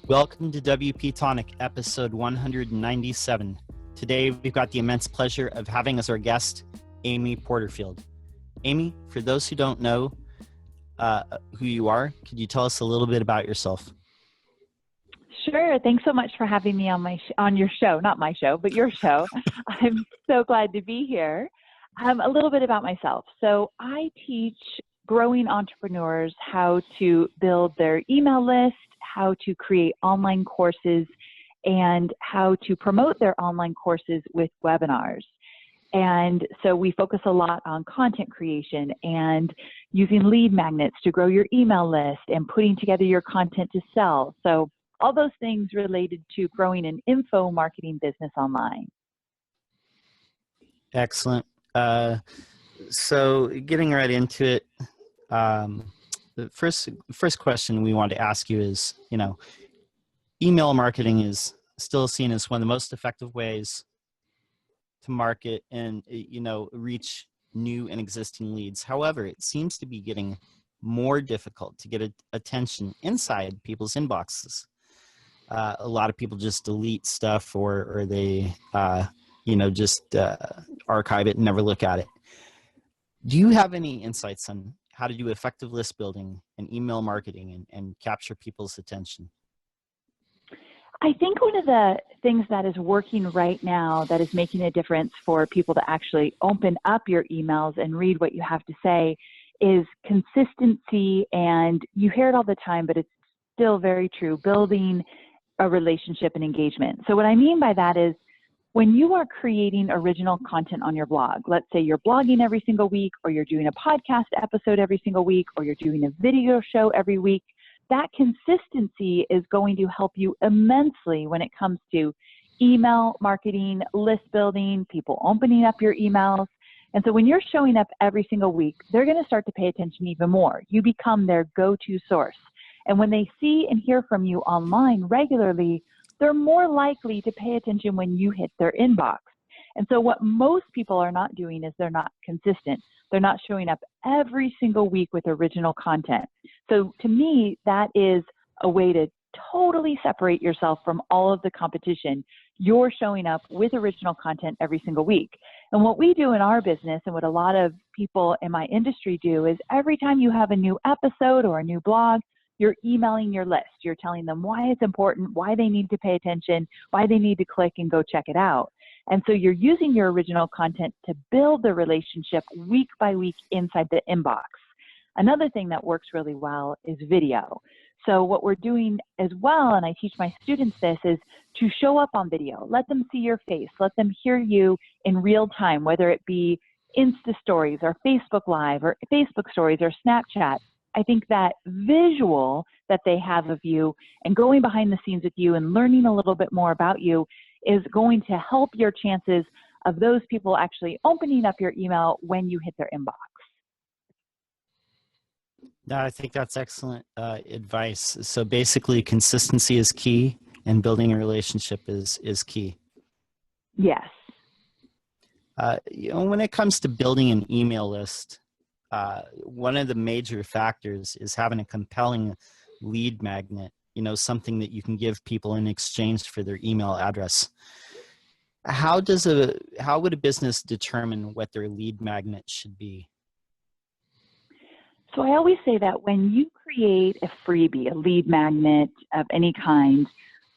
Welcome to WP-Tonic, episode 197. Today, we've got the immense pleasure of having as our guest, Amy Porterfield. Amy, for those who don't know who you are, could you tell us a little bit about yourself? Sure. Thanks so much for having me on your show, not my show, but your show. I'm so glad to be here. A little bit about myself. So I teach growing entrepreneurs how to build their email list, how to create online courses, and how to promote their online courses with webinars. And so we focus a lot on content creation and using lead magnets to grow your email list and putting together your content to sell. So all those things related to growing an info marketing business online. Excellent. So getting right into it, the first question we want to ask you is, email marketing is still seen as one of the most effective ways to market and, reach new and existing leads. However, it seems to be getting more difficult to get attention inside people's inboxes. A lot of people just delete stuff or they, just archive it and never look at it. Do you have any insights on how to do effective list building and email marketing and capture people's attention? I think one of the things that is working right now that is making a difference for people to actually open up your emails and read what you have to say is consistency. And you hear it all the time, but it's still very true, building a relationship and engagement. So what I mean by that is when you are creating original content on your blog, let's say you're blogging every single week, or you're doing a podcast episode every single week, or you're doing a video show every week, that consistency is going to help you immensely when it comes to email marketing, list building, people opening up your emails. And so when you're showing up every single week, they're going to start to pay attention even more. You become their go-to source. And when they see and hear from you online regularly, they're more likely to pay attention when you hit their inbox. And so what most people are not doing is they're not consistent. They're not showing up every single week with original content. So to me, that is a way to totally separate yourself from all of the competition. You're showing up with original content every single week. And what we do in our business and what a lot of people in my industry do is every time you have a new episode or a new blog, you're emailing your list. You're telling them why it's important, why they need to pay attention, why they need to click and go check it out. And so you're using your original content to build the relationship week by week inside the inbox. Another thing that works really well is video. So what we're doing as well, and I teach my students this, is to show up on video. Let them see your face. Let them hear you in real time, whether it be Insta stories or Facebook Live or Facebook stories or Snapchat. I think that visual that they have of you and going behind the scenes with you and learning a little bit more about you is going to help your chances of those people actually opening up your email when you hit their inbox. No, I think that's excellent advice. So basically, consistency is key and building a relationship is key. Yes. When it comes to building an email list, one of the major factors is having a compelling lead magnet, something that you can give people in exchange for their email address. How would a business determine what their lead magnet should be? So I always say that when you create a freebie, a lead magnet of any kind,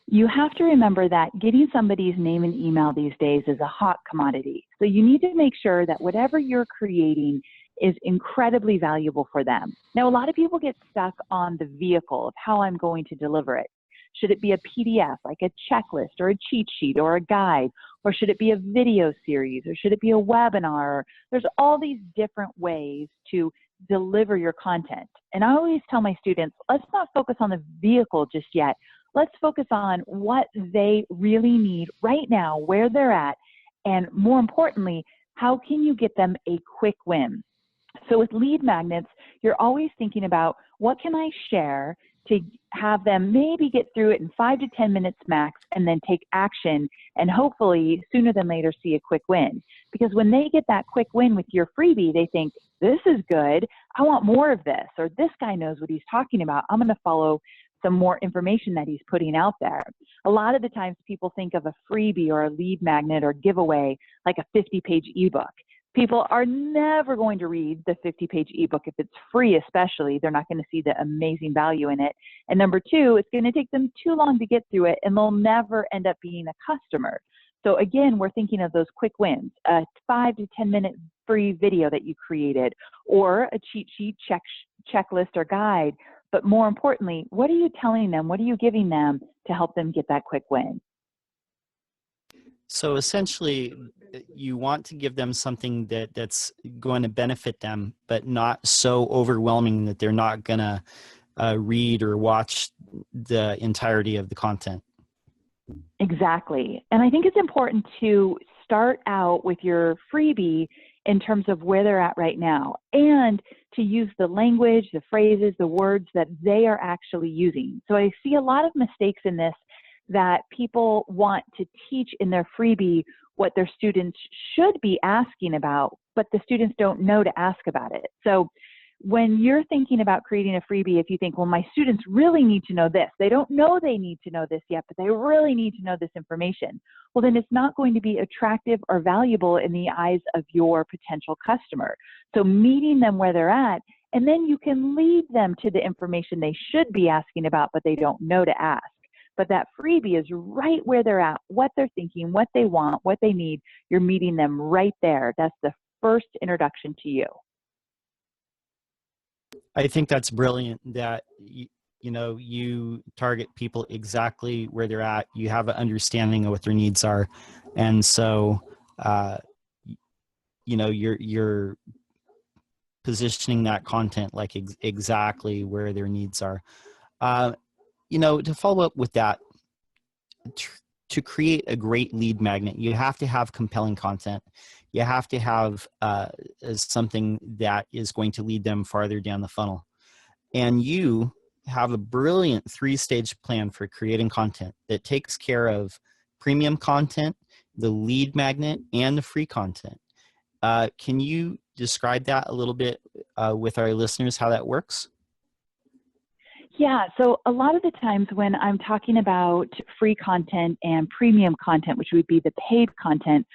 you have to remember that getting somebody's name and email these days is a hot commodity. So you need to make sure that whatever you're creating is incredibly valuable for them. Now, a lot of people get stuck on the vehicle of how I'm going to deliver it. Should it be a PDF, like a checklist or a cheat sheet or a guide? Or should it be a video series? Or should it be a webinar? There's all these different ways to deliver your content. And I always tell my students, let's not focus on the vehicle just yet. Let's focus on what they really need right now, where they're at, and more importantly, how can you get them a quick win? So with lead magnets, you're always thinking about what can I share to have them maybe get through it in 5 to 10 minutes max and then take action and hopefully sooner than later see a quick win. Because when they get that quick win with your freebie, they think, this is good. I want more of this, or this guy knows what he's talking about. I'm going to follow some more information that he's putting out there. A lot of the times people think of a freebie or a lead magnet or giveaway like a 50-page ebook. People are never going to read the 50-page ebook if it's free, especially. They're not going to see the amazing value in it. And number two, it's going to take them too long to get through it, and they'll never end up being a customer. So again, we're thinking of those quick wins, a 5 to 10 minute free video that you created, or a cheat sheet, checklist, or guide. But more importantly, what are you telling them? What are you giving them to help them get that quick win? So essentially, you want to give them something that's going to benefit them, but not so overwhelming that they're not going to read or watch the entirety of the content. Exactly. And I think it's important to start out with your freebie in terms of where they're at right now, and to use the language, the phrases, the words that they are actually using. So I see a lot of mistakes in this, that people want to teach in their freebie what their students should be asking about, but the students don't know to ask about it. So when you're thinking about creating a freebie, if you think, well, my students really need to know this, they don't know they need to know this yet, but they really need to know this information, well, then it's not going to be attractive or valuable in the eyes of your potential customer. So meeting them where they're at, and then you can lead them to the information they should be asking about, but they don't know to ask. But that freebie is right where they're at, what they're thinking, what they want, what they need. You're meeting them right there. That's the first introduction to you. I think that's brilliant that you target people exactly where they're at. You have an understanding of what their needs are, and so you're positioning that content like exactly where their needs are. To follow up with that, to create a great lead magnet, you have to have compelling content. You have to have something that is going to lead them farther down the funnel. And you have a brilliant 3-stage plan for creating content that takes care of premium content, the lead magnet, and the free content. Can you describe that a little bit with our listeners, how that works? Yeah, so a lot of the times when I'm talking about free content and premium content, which would be the paid content,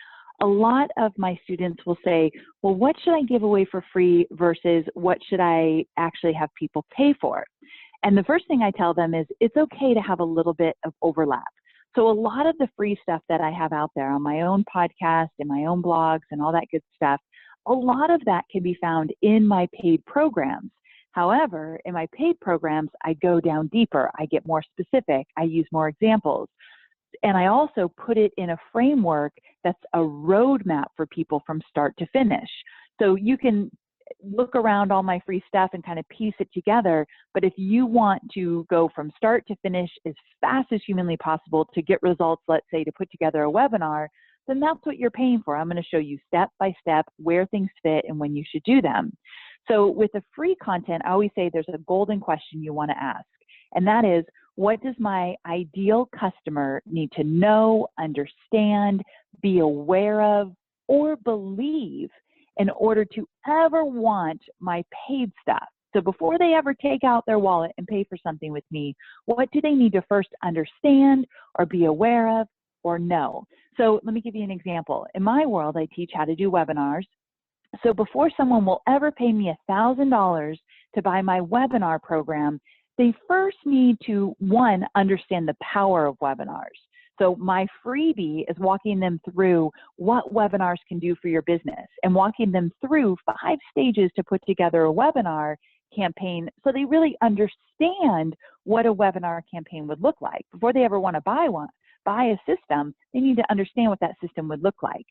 a lot of my students will say, well, what should I give away for free versus what should I actually have people pay for? And the first thing I tell them is it's okay to have a little bit of overlap. So a lot of the free stuff that I have out there on my own podcast and my own blogs and all that good stuff, a lot of that can be found in my paid programs. However, in my paid programs, I go down deeper. I get more specific. I use more examples. And I also put it in a framework that's a roadmap for people from start to finish. So you can look around all my free stuff and kind of piece it together. But if you want to go from start to finish as fast as humanly possible to get results, let's say to put together a webinar, then that's what you're paying for. I'm going to show you step by step where things fit and when you should do them. So with the free content, I always say there's a golden question you want to ask. And that is, what does my ideal customer need to know, understand, be aware of, or believe in order to ever want my paid stuff? So before they ever take out their wallet and pay for something with me, what do they need to first understand or be aware of or know? So let me give you an example. In my world, I teach how to do webinars. So before someone will ever pay me $1,000 to buy my webinar program, they first need to, one, understand the power of webinars. So my freebie is walking them through what webinars can do for your business and walking them through 5 stages to put together a webinar campaign so they really understand what a webinar campaign would look like. Before they ever want to buy a system, they need to understand what that system would look like.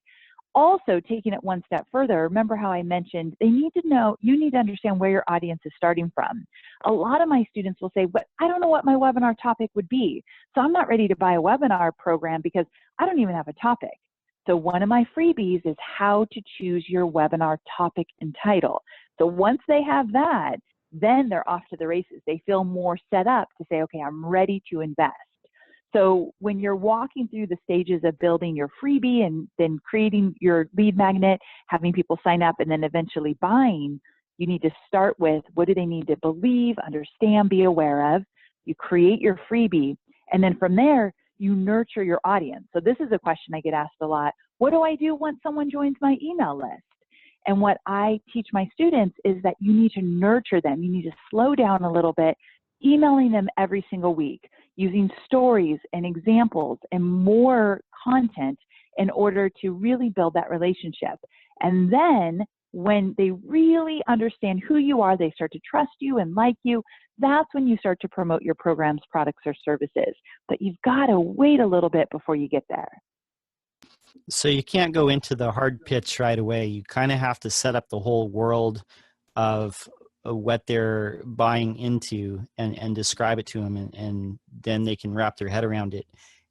Also, taking it one step further, remember how I mentioned they need to know, you need to understand where your audience is starting from. A lot of my students will say, but I don't know what my webinar topic would be. So I'm not ready to buy a webinar program because I don't even have a topic. So one of my freebies is how to choose your webinar topic and title. So once they have that, then they're off to the races. They feel more set up to say, okay, I'm ready to invest. So when you're walking through the stages of building your freebie and then creating your lead magnet, having people sign up and then eventually buying, you need to start with what do they need to believe, understand, be aware of. you create your freebie, and then from there, you nurture your audience. So this is a question I get asked a lot. What do I do once someone joins my email list? And what I teach my students is that you need to nurture them. You need to slow down a little bit, emailing them every single week, using stories and examples and more content in order to really build that relationship. And then when they really understand who you are, they start to trust you and like you, that's when you start to promote your programs, products, or services. But you've got to wait a little bit before you get there. So you can't go into the hard pitch right away. You kind of have to set up the whole world of what they're buying into and describe it to them, and then they can wrap their head around it.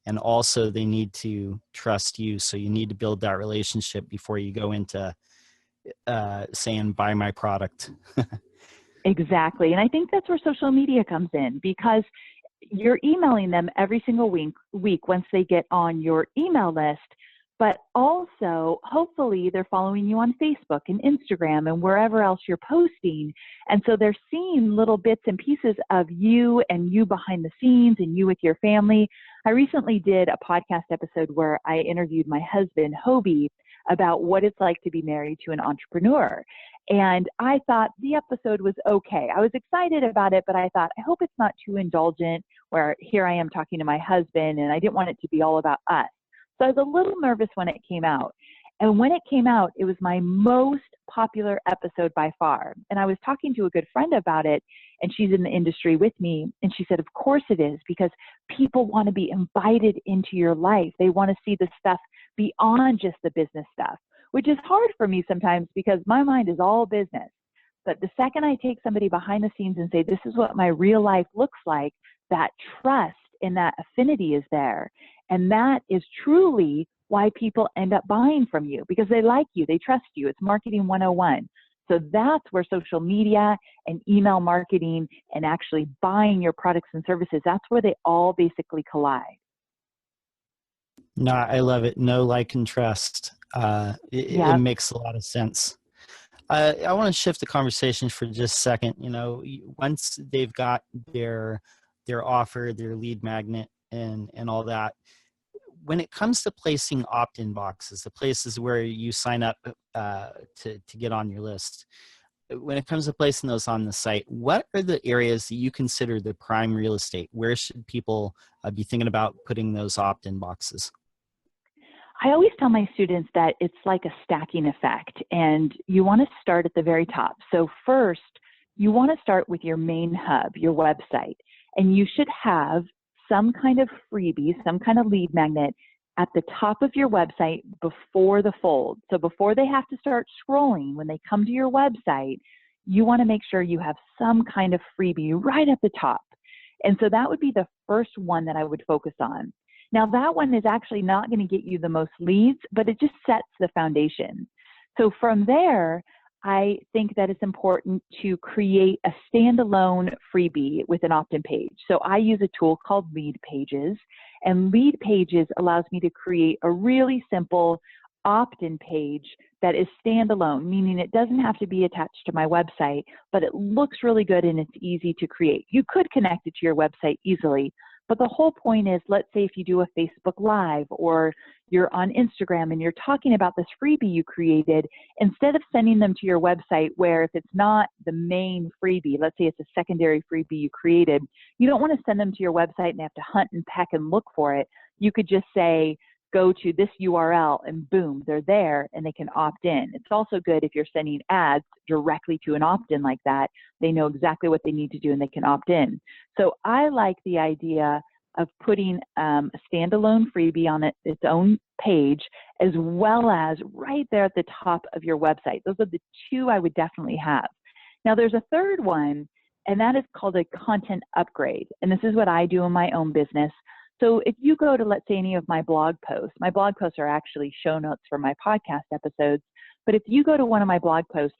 And also they need to trust you. So you need to build that relationship before you go into saying, buy my product. Exactly. And I think that's where social media comes in, because you're emailing them every single week once they get on your email list. But also, hopefully, they're following you on Facebook and Instagram and wherever else you're posting. And so they're seeing little bits and pieces of you and you behind the scenes and you with your family. I recently did a podcast episode where I interviewed my husband, Hobie, about what it's like to be married to an entrepreneur. And I thought the episode was okay. I was excited about it, but I thought, I hope it's not too indulgent, where here I am talking to my husband and I didn't want it to be all about us. So I was a little nervous when it came out. And when it came out, it was my most popular episode by far. And I was talking to a good friend about it, and she's in the industry with me. And she said, of course it is, because people want to be invited into your life. They want to see the stuff beyond just the business stuff, which is hard for me sometimes because my mind is all business. But the second I take somebody behind the scenes and say, this is what my real life looks like, that trust and that affinity is there. And that is truly why people end up buying from you, because they like you, they trust you. It's marketing 101. So that's where social media and email marketing and actually buying your products and services, that's where they all basically collide. No, I love it. Know, like, and trust. It makes a lot of sense. I want to shift the conversation for just a second. You know, once they've got their offer, their lead magnet, and all that, when it comes to placing opt-in boxes, the places where you sign up to get on your list, when it comes to placing those on the site, what are the areas that you consider the prime real estate? Where should people be thinking about putting those opt-in boxes? I always tell my students that it's like a stacking effect, and you want to start at the very top. So first, you want to start with your main hub, your website, and you should have some kind of freebie, some kind of lead magnet at the top of your website before the fold. So before they have to start scrolling, when they come to your website, you want to make sure you have some kind of freebie right at the top. And so that would be the first one that I would focus on. Now that one is actually not going to get you the most leads, but it just sets the foundation. So from there, I think that it's important to create a standalone freebie with an opt-in page. So I use a tool called Leadpages, and Leadpages allows me to create a really simple opt-in page that is standalone, meaning it doesn't have to be attached to my website, but it looks really good and it's easy to create. You could connect it to your website easily, but the whole point is, let's say if you do a Facebook Live or you're on Instagram and you're talking about this freebie you created, instead of sending them to your website where if it's not the main freebie, let's say it's a secondary freebie you created, you don't want to send them to your website and they have to hunt and peck and look for it. You could just say, go to this URL and boom, they're there and they can opt in. It's also good if you're sending ads directly to an opt-in like that. They know exactly what they need to do and they can opt in. So I like the idea of putting a standalone freebie on its own page, as well as right there at the top of your website. Those are the two I would definitely have. Now there's a third one, and that is called a content upgrade. And this is what I do in my own business. So if you go to, let's say, any of my blog posts are actually show notes for my podcast episodes, but if you go to one of my blog posts,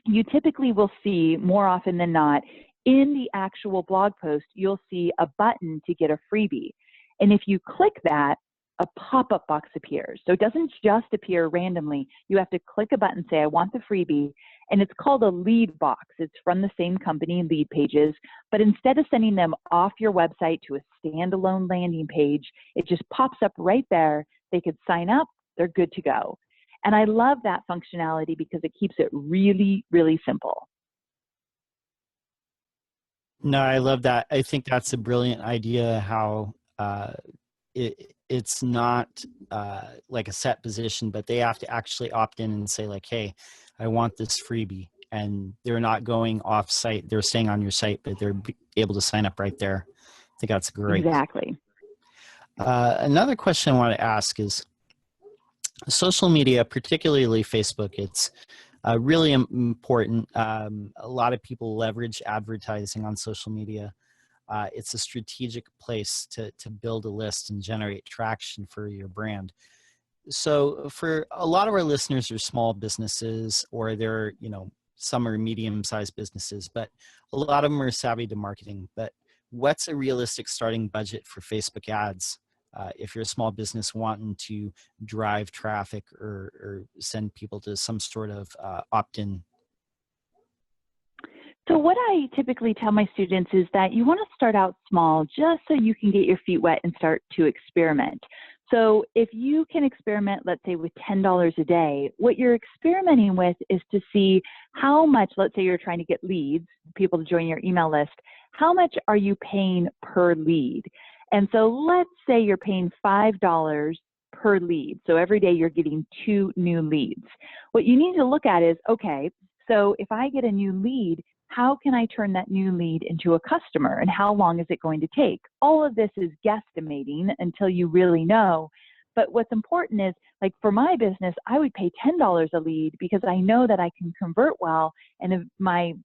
you typically will see, more often than not, in the actual blog post, you'll see a button to get a freebie. And if you click that, a pop-up box appears. So it doesn't just appear randomly. You have to click a button, say, I want the freebie, and it's called a lead box. It's from the same company, Leadpages, but instead of sending them off your website to a standalone landing page, it just pops up right there. They could sign up, they're good to go. And I love that functionality because it keeps it really, really simple. No, I love that. I think that's a brilliant idea, how it's not like a set position, but they have to actually opt in and say like, hey, I want this freebie. And they're not going off site. They're staying on your site, but they're able to sign up right there. I think that's great. Exactly. Another question I want to ask is, social media, particularly Facebook, it's really important. A lot of people leverage advertising on social media. It's a strategic place to build a list and generate traction for your brand. So for a lot of our listeners are small businesses, or they're, some are medium-sized businesses, but a lot of them are savvy to marketing. But what's a realistic starting budget for Facebook ads if you're a small business wanting to drive traffic or send people to some sort of opt-in? So what I typically tell my students is that you want to start out small just so you can get your feet wet and start to experiment. So if you can experiment, let's say with $10 a day, what you're experimenting with is to see how much, let's say you're trying to get leads, people to join your email list, how much are you paying per lead? And so let's say you're paying $5 per lead. So every day you're getting 2 new leads. What you need to look at is, okay, so if I get a new lead, how can I turn that new lead into a customer, and how long is it going to take? All of this is guesstimating until you really know. But what's important is, like for my business, I would pay $10 a lead because I know that I can convert well, and if my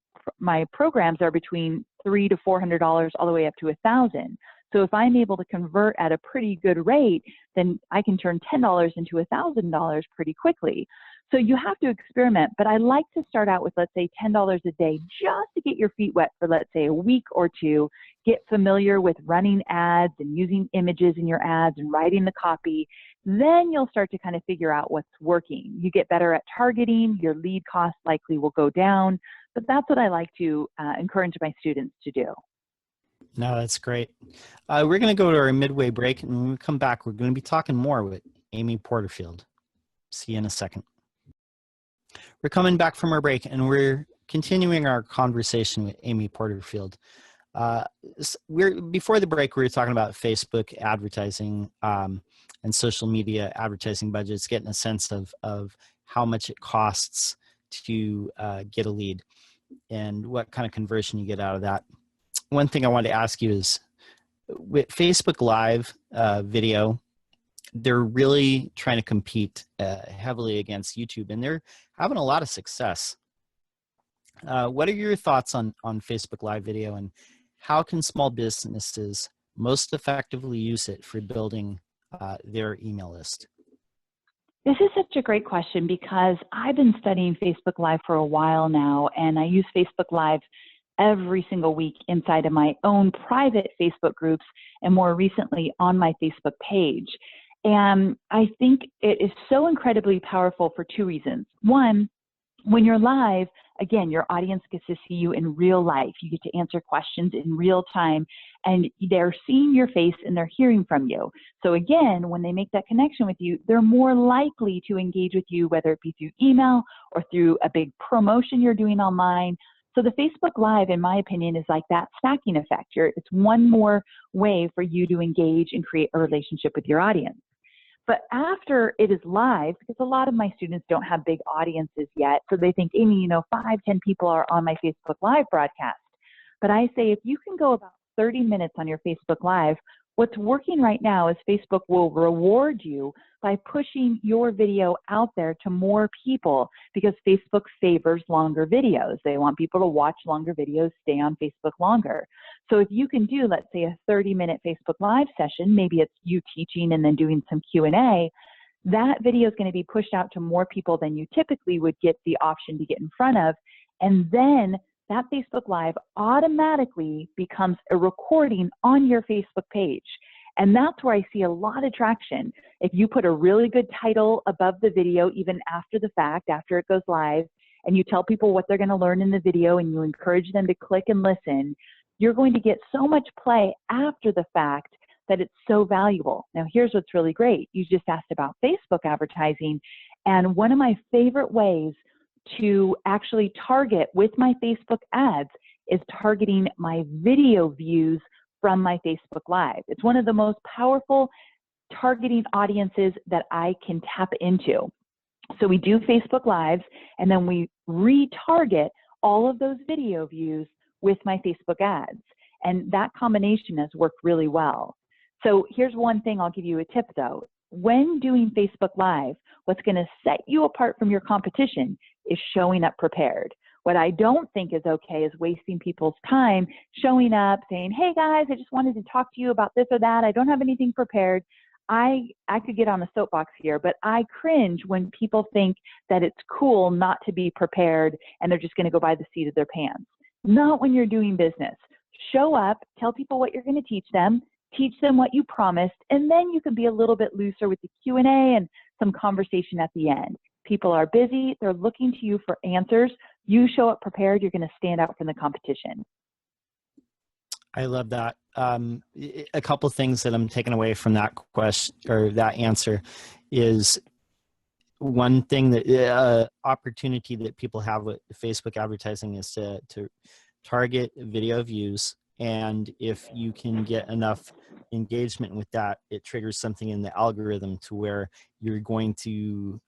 programs are between $300 to $400 all the way up to $1,000. So if I'm able to convert at a pretty good rate, then I can turn $10 into $1,000 pretty quickly. So you have to experiment, but I like to start out with, let's say, $10 a day just to get your feet wet for, let's say, a week or two, get familiar with running ads and using images in your ads and writing the copy. Then you'll start to kind of figure out what's working. You get better at targeting, your lead costs likely will go down, but that's what I like to encourage my students to do. No, that's great. We're going to go to our midway break, and when we come back, we're going to be talking more with Amy Porterfield. See you in a second. We're coming back from our break, and we're continuing our conversation with Amy Porterfield. Before the break, we were talking about Facebook advertising and social media advertising budgets, getting a sense of how much it costs to get a lead and what kind of conversion you get out of that. One thing I wanted to ask you is, with Facebook Live video, they're really trying to compete heavily against YouTube, and they're having a lot of success. What are your thoughts on Facebook Live video, and how can small businesses most effectively use it for building their email list? This is such a great question because I've been studying Facebook Live for a while now, and I use Facebook Live every single week inside of my own private Facebook groups, and more recently on my Facebook page. And I think it is so incredibly powerful for 2 reasons. One, when you're live, again, your audience gets to see you in real life. You get to answer questions in real time, and they're seeing your face and they're hearing from you. So again, when they make that connection with you, they're more likely to engage with you, whether it be through email or through a big promotion you're doing online. So the Facebook Live, in my opinion, is like that stacking effect. It's one more way for you to engage and create a relationship with your audience. But after it is live, because a lot of my students don't have big audiences yet, so they think, Amy, 5, 10 people are on my Facebook Live broadcast. But I say, if you can go about 30 minutes on your Facebook Live, what's working right now is Facebook will reward you by pushing your video out there to more people, because Facebook favors longer videos. They want people to watch longer videos, stay on Facebook longer. So if you can do, let's say, a 30-minute Facebook Live session, maybe it's you teaching and then doing some Q&A, that video is going to be pushed out to more people than you typically would get the option to get in front of. And then that Facebook Live automatically becomes a recording on your Facebook page. And that's where I see a lot of traction. If you put a really good title above the video, even after the fact, after it goes live, and you tell people what they're going to learn in the video and you encourage them to click and listen, you're going to get so much play after the fact that it's so valuable. Now, here's what's really great. You just asked about Facebook advertising. And one of my favorite ways to actually target with my Facebook ads is targeting my video views from my Facebook Live. It's one of the most powerful targeting audiences that I can tap into. So we do Facebook Lives, and then we retarget all of those video views with my Facebook ads. And that combination has worked really well. So here's one thing I'll give you a tip though. When doing Facebook Live, what's going to set you apart from your competition is showing up prepared. What I don't think is okay is wasting people's time showing up saying, hey guys, I just wanted to talk to you about this or that. I don't have anything prepared. I could get on a soapbox here, but I cringe when people think that it's cool not to be prepared and they're just going to go by the seat of their pants. Not when you're doing business. Show up, tell people what you're going to teach them what you promised, and then you can be a little bit looser with the Q&A and some conversation at the end. People are busy. They're looking to you for answers. You show up prepared, you're going to stand out from the competition. I love that. A couple things that I'm taking away from that question or that answer is one thing that opportunity that people have with Facebook advertising is to target video views. And if you can get enough engagement with that, it triggers something in the algorithm to where you're going to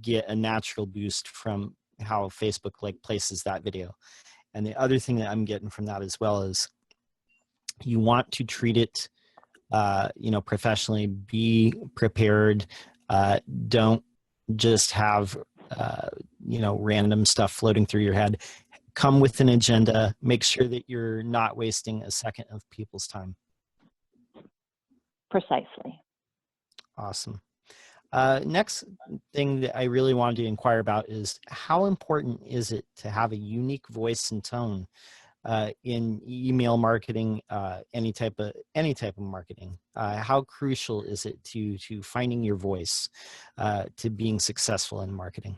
get a natural boost from how Facebook places that video. And the other thing that I'm getting from that as well is you want to treat it, professionally. Be prepared. Don't just have, random stuff floating through your head. Come with an agenda. Make sure that you're not wasting a second of people's time. Precisely. Awesome. Next thing that I really wanted to inquire about is how important is it to have a unique voice and tone in email marketing, any type of marketing? How crucial is it to finding your voice, to being successful in marketing?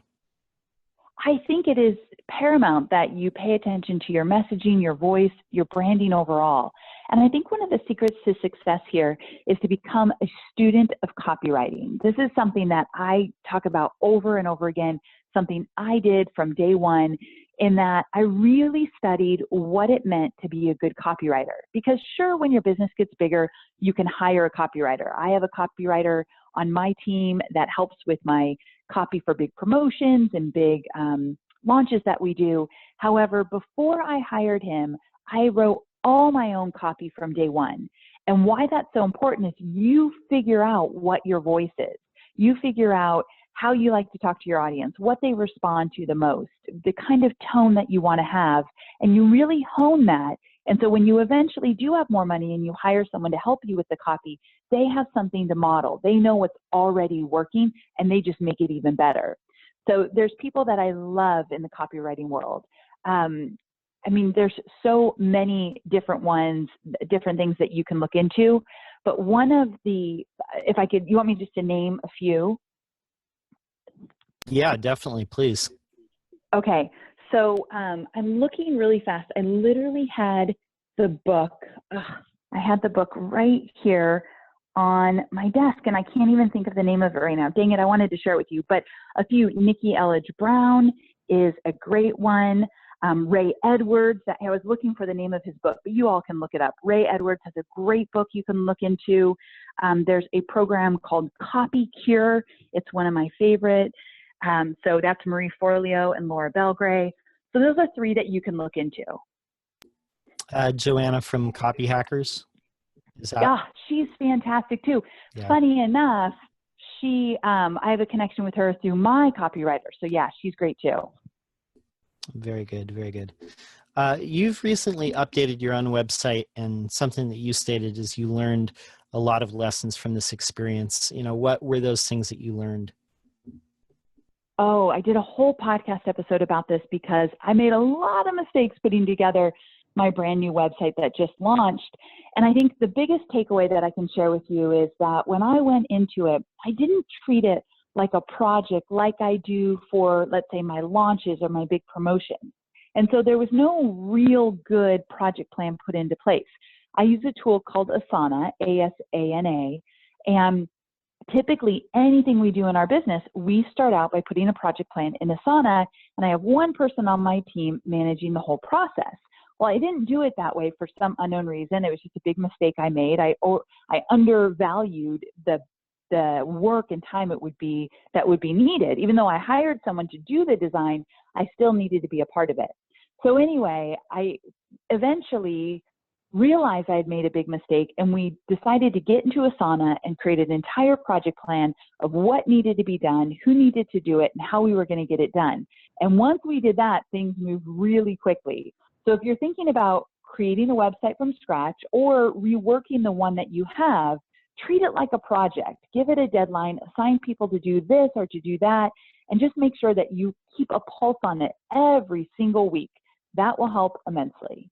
I think it is paramount that you pay attention to your messaging, your voice, your branding overall. And I think one of the secrets to success here is to become a student of copywriting. This is something that I talk about over and over again, something I did from day one, in that I really studied what it meant to be a good copywriter. Because sure, when your business gets bigger, you can hire a copywriter. I have a copywriter on my team that helps with my copy for big promotions and big launches that we do. However, before I hired him, I wrote all my own copy from day one. And why that's so important is you figure out what your voice is. You figure out how you like to talk to your audience, what they respond to the most, the kind of tone that you want to have, and you really hone that. And so when you eventually do have more money and you hire someone to help you with the copy, they have something to model. They know what's already working and they just make it even better. So there's people that I love in the copywriting world. There's so many different ones, different things that you can look into. But one of the, you want me just to name a few? Yeah, definitely, please. Okay, so I'm looking really fast. I literally had the book. I had the book right here on my desk, and I can't even think of the name of it right now. Dang it, I wanted to share it with you. But a few, Nikki Elledge Brown is a great one. Ray Edwards, I was looking for the name of his book, but you all can look it up. Ray Edwards has a great book you can look into. There's a program called Copy Cure. It's one of my favorite. So that's Marie Forleo and Laura Belgray. So those are three that you can look into. Joanna from Copy Hackers. Yeah, she's fantastic too. Yeah. Funny enough, I have a connection with her through my copywriter. So yeah, she's great too. Very good, very good. You've recently updated your own website, and something that you stated is you learned a lot of lessons from this experience. What were those things that you learned? Oh, I did a whole podcast episode about this because I made a lot of mistakes putting together my brand new website that just launched. And I think the biggest takeaway that I can share with you is that when I went into it, I didn't treat it like a project like I do for, let's say, my launches or my big promotions. And so there was no real good project plan put into place. I use a tool called Asana, A-S-A-N-A, and typically anything we do in our business, we start out by putting a project plan in Asana, and I have one person on my team managing the whole process. Well, I didn't do it that way for some unknown reason. It was just a big mistake I made. I undervalued the work and time that would be needed. Even though I hired someone to do the design, I still needed to be a part of it. So anyway, I eventually realized I had made a big mistake, and we decided to get into Asana and create an entire project plan of what needed to be done, who needed to do it, and how we were going to get it done. And once we did that, things moved really quickly. So if you're thinking about creating a website from scratch or reworking the one that you have, treat it like a project. Give it a deadline, assign people to do this or to do that, and just make sure that you keep a pulse on it every single week. That will help immensely.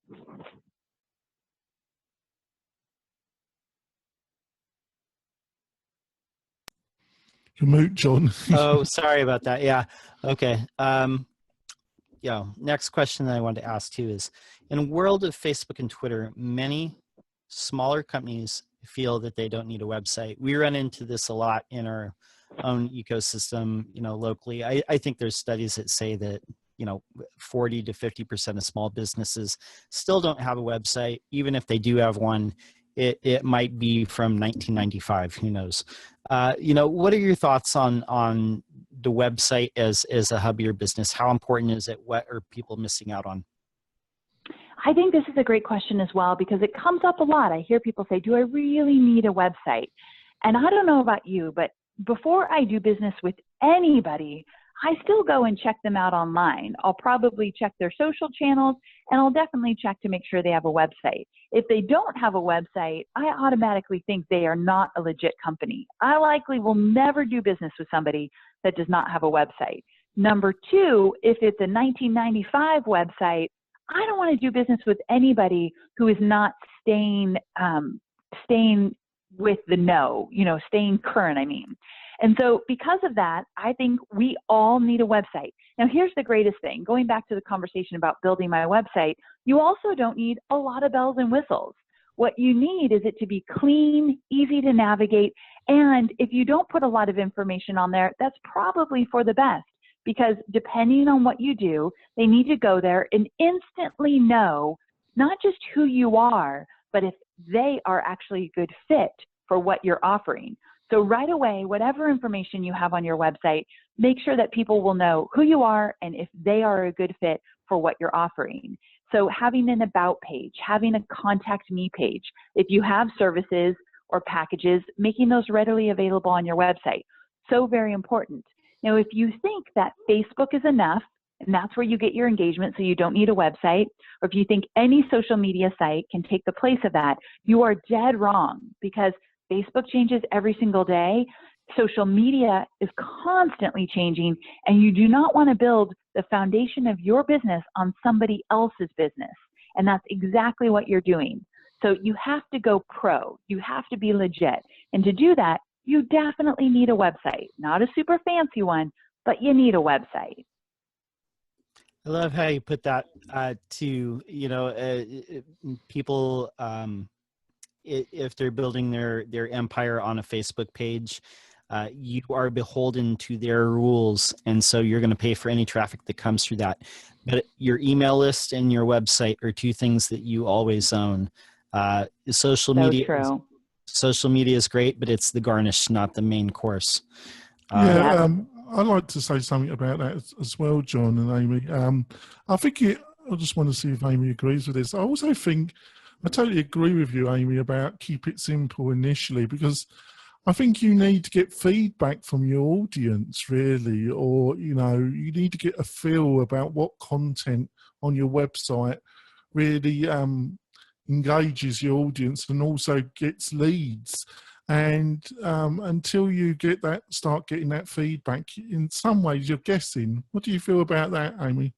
You're mute, John. Oh, sorry about that. Yeah. Okay. Yeah. Next question that I wanted to ask too is, in a world of Facebook and Twitter, many smaller companies feel that they don't need a website. We run into this a lot in our own ecosystem, locally. I think there's studies that say that, 40 to 50% of small businesses still don't have a website. Even if they do have one, it might be from 1995, who knows? What are your thoughts on the website as a hub of your business? How important is it? What are people missing out on? I think this is a great question as well, because it comes up a lot. I hear people say, do I really need a website? And I don't know about you, but before I do business with anybody, I still go and check them out online. I'll probably check their social channels, and I'll definitely check to make sure they have a website. If they don't have a website, I automatically think they are not a legit company. I likely will never do business with somebody that does not have a website. Number two, if it's a 1995 website, I don't want to do business with anybody who is not staying with the know, staying current, I mean. And so because of that, I think we all need a website. Now, here's the greatest thing. Going back to the conversation about building my website, you also don't need a lot of bells and whistles. What you need is it to be clean, easy to navigate, and if you don't put a lot of information on there, that's probably for the best, because depending on what you do, they need to go there and instantly know not just who you are, but if they are actually a good fit for what you're offering. So right away, whatever information you have on your website, make sure that people will know who you are and if they are a good fit for what you're offering. So having an about page, having a contact me page, if you have services or packages, making those readily available on your website. So very important. Now, if you think that Facebook is enough, and that's where you get your engagement, so you don't need a website, or if you think any social media site can take the place of that, you are dead wrong, because Facebook changes every single day. Social media is constantly changing, and you do not want to build the foundation of your business on somebody else's business. And that's exactly what you're doing. So you have to go pro. You have to be legit. And to do that, you definitely need a website. Not a super fancy one, but you need a website. I love how you put that to, people, if they're building their empire on a Facebook page, you are beholden to their rules. And so you're going to pay for any traffic that comes through that. But your email list and your website are two things that you always own. Social media is great, but it's the garnish, not the main course. I'd like to say something about that as well, John and Amy. I just want to see if Amy agrees with this. I also think, I totally agree with you, Amy, about keep it simple initially, because I think you need to get feedback from your audience, really, or, you need to get a feel about what content on your website really engages your audience and also gets leads. And until you start getting that feedback, in some ways you're guessing. What do you feel about that, Amy?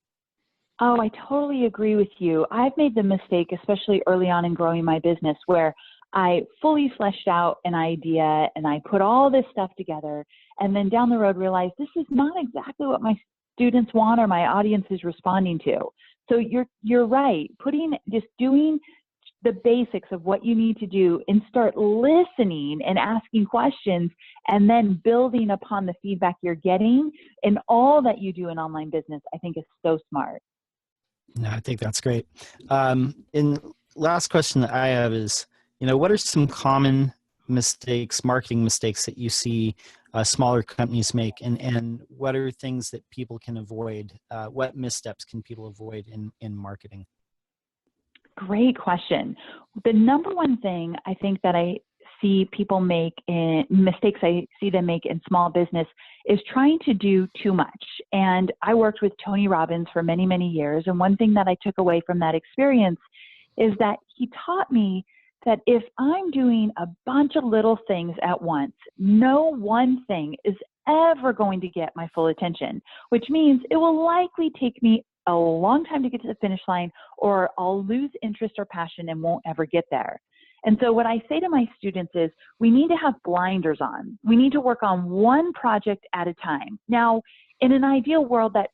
Oh, I totally agree with you. I've made the mistake, especially early on in growing my business, where I fully fleshed out an idea and I put all this stuff together, and then down the road realized this is not exactly what my students want or my audience is responding to. So you're right. Just doing the basics of what you need to do and start listening and asking questions, and then building upon the feedback you're getting in all that you do in online business, I think is so smart. No, I think that's great. And last question that I have is, what are some common mistakes, marketing mistakes that you see smaller companies make, and what are things that people can avoid? What missteps can people avoid in marketing? Great question. The number one thing I think that I see people make in mistakes I see them make in small business is trying to do too much. And I worked with Tony Robbins for many, many years. And one thing that I took away from that experience is that he taught me that if I'm doing a bunch of little things at once, no one thing is ever going to get my full attention, which means it will likely take me a long time to get to the finish line, or I'll lose interest or passion and won't ever get there. And so what I say to my students is we need to have blinders on. We need to work on one project at a time. Now, in an ideal world, that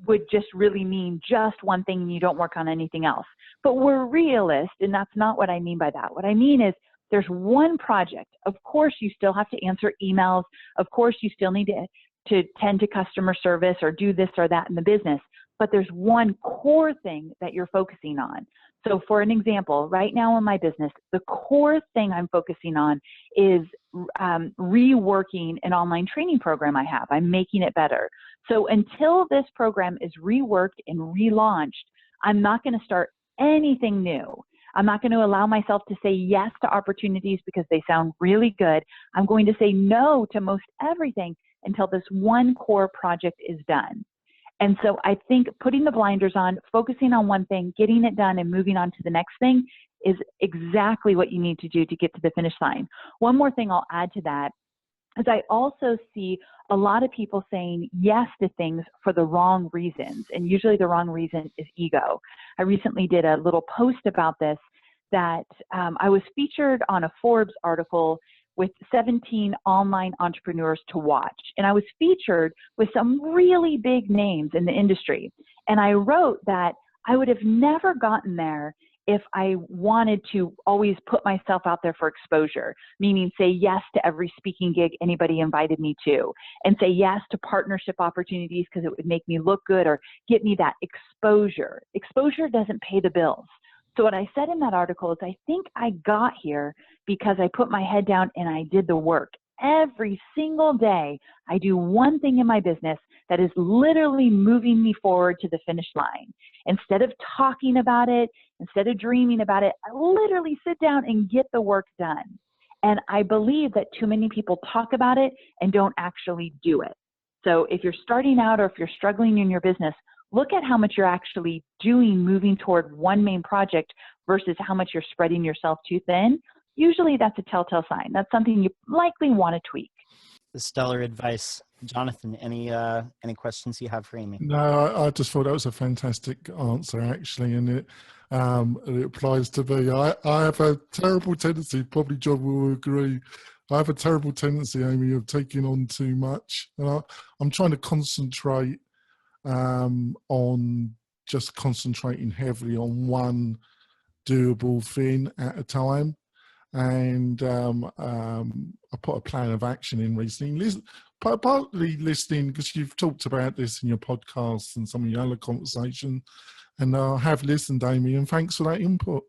would just really mean just one thing and you don't work on anything else. But we're realists, and that's not what I mean by that. What I mean is there's one project. Of course, you still have to answer emails. Of course, you still need to tend to customer service or do this or that in the business. But there's one core thing that you're focusing on. So for an example, right now in my business, the core thing I'm focusing on is reworking an online training program I have. I'm making it better. So until this program is reworked and relaunched, I'm not going to start anything new. I'm not going to allow myself to say yes to opportunities because they sound really good. I'm going to say no to most everything until this one core project is done. And so I think putting the blinders on, focusing on one thing, getting it done, and moving on to the next thing is exactly what you need to do to get to the finish line. One more thing I'll add to that is I also see a lot of people saying yes to things for the wrong reasons. And usually the wrong reason is ego. I recently did a little post about this, that I was featured on a Forbes article with 17 online entrepreneurs to watch. And I was featured with some really big names in the industry. And I wrote that I would have never gotten there if I wanted to always put myself out there for exposure, meaning say yes to every speaking gig anybody invited me to, and say yes to partnership opportunities because it would make me look good or get me that exposure. Exposure doesn't pay the bills. So what I said in that article is I think I got here because I put my head down and I did the work. Every single day, I do one thing in my business that is literally moving me forward to the finish line. Instead of talking about it, instead of dreaming about it, I literally sit down and get the work done. And I believe that too many people talk about it and don't actually do it. So if you're starting out or if you're struggling in your business, look at how much you're actually doing moving toward one main project versus how much you're spreading yourself too thin. Usually that's a telltale sign. That's something you likely want to tweak. Stellar advice. Jonathan, any questions you have for Amy? No, I just thought that was a fantastic answer, actually, and it applies to me. I have a terrible tendency, probably John will agree, I have a terrible tendency, Amy, of taking on too much. And I'm trying to concentrate on just concentrating heavily on one doable thing at a time. And I put a plan of action in recently, partly listening because you've talked about this in your podcasts and some of your other conversations, and I have listened, Amy, and thanks for that input.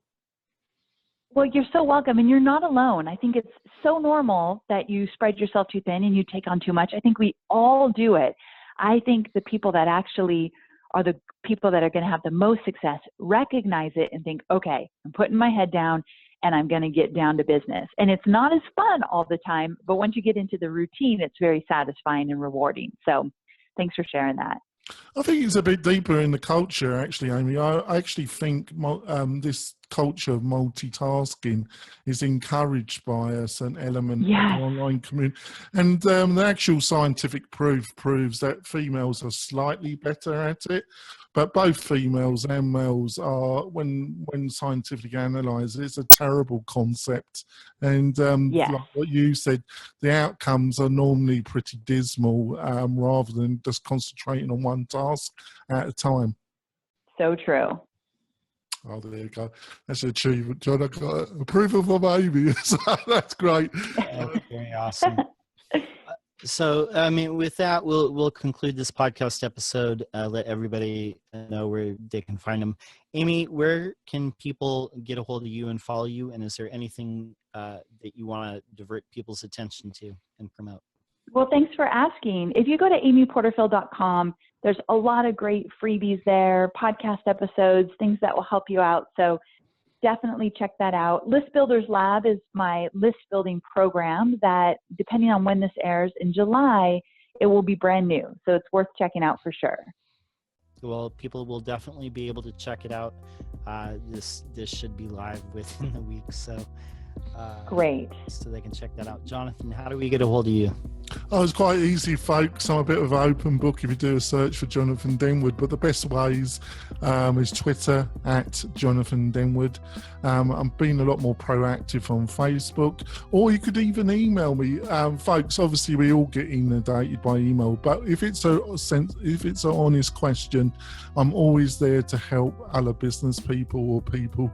Well, you're so welcome, and you're not alone. I think it's so normal that you spread yourself too thin and you take on too much. I think we all do it. I think the people that actually are the people that are going to have the most success recognize it and think, okay, I'm putting my head down and I'm going to get down to business. And it's not as fun all the time, but once you get into the routine, it's very satisfying and rewarding. So thanks for sharing that. I think it's a bit deeper in the culture, actually, Amy. I actually think this culture of multitasking is encouraged by a certain element of the online community. And the actual scientific proof proves that females are slightly better at it. But both females and males are, when scientifically analysed, it's a terrible concept. And like what you said, the outcomes are normally pretty dismal rather than just concentrating on one task at a time. So true. Oh, there you go. That's an achievement, John. I got approval from Amy. So that's great. That's very awesome. So, I mean, with that, we'll conclude this podcast episode. Let everybody know where they can find them. Amy, where can people get a hold of you and follow you? And is there anything that you want to divert people's attention to and promote? Well, thanks for asking. If you go to amyporterfield.com, there's a lot of great freebies there, podcast episodes, things that will help you out. So definitely check that out. List Builders Lab is my list building program that, depending on when this airs in July, it will be brand new. So it's worth checking out for sure. Well, people will definitely be able to check it out. This should be live within the week. So great. So they can check that out. Jonathan, how do we get a hold of you? Oh, it's quite easy, folks. I'm a bit of an open book if you do a search for Jonathan Denwood, but the best ways is Twitter at Jonathan Denwood. I'm being a lot more proactive on Facebook, or you could even email me. Folks, obviously we all get inundated by email, but if it's an honest question, I'm always there to help other business people or people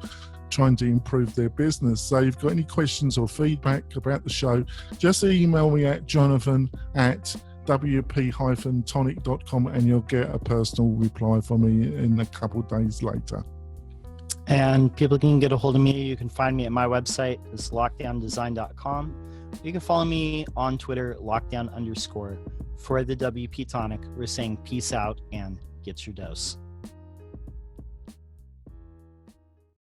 trying to improve their business. So if you've got any questions or feedback about the show, just email me at jonathan@wp-tonic.com and you'll get a personal reply from me in a couple of days later. And people can get a hold of me. You can find me at my website. It's lockdowndesign.com. You can follow me on Twitter, lockdown_. For the WP-Tonic, we're saying peace out and get your dose.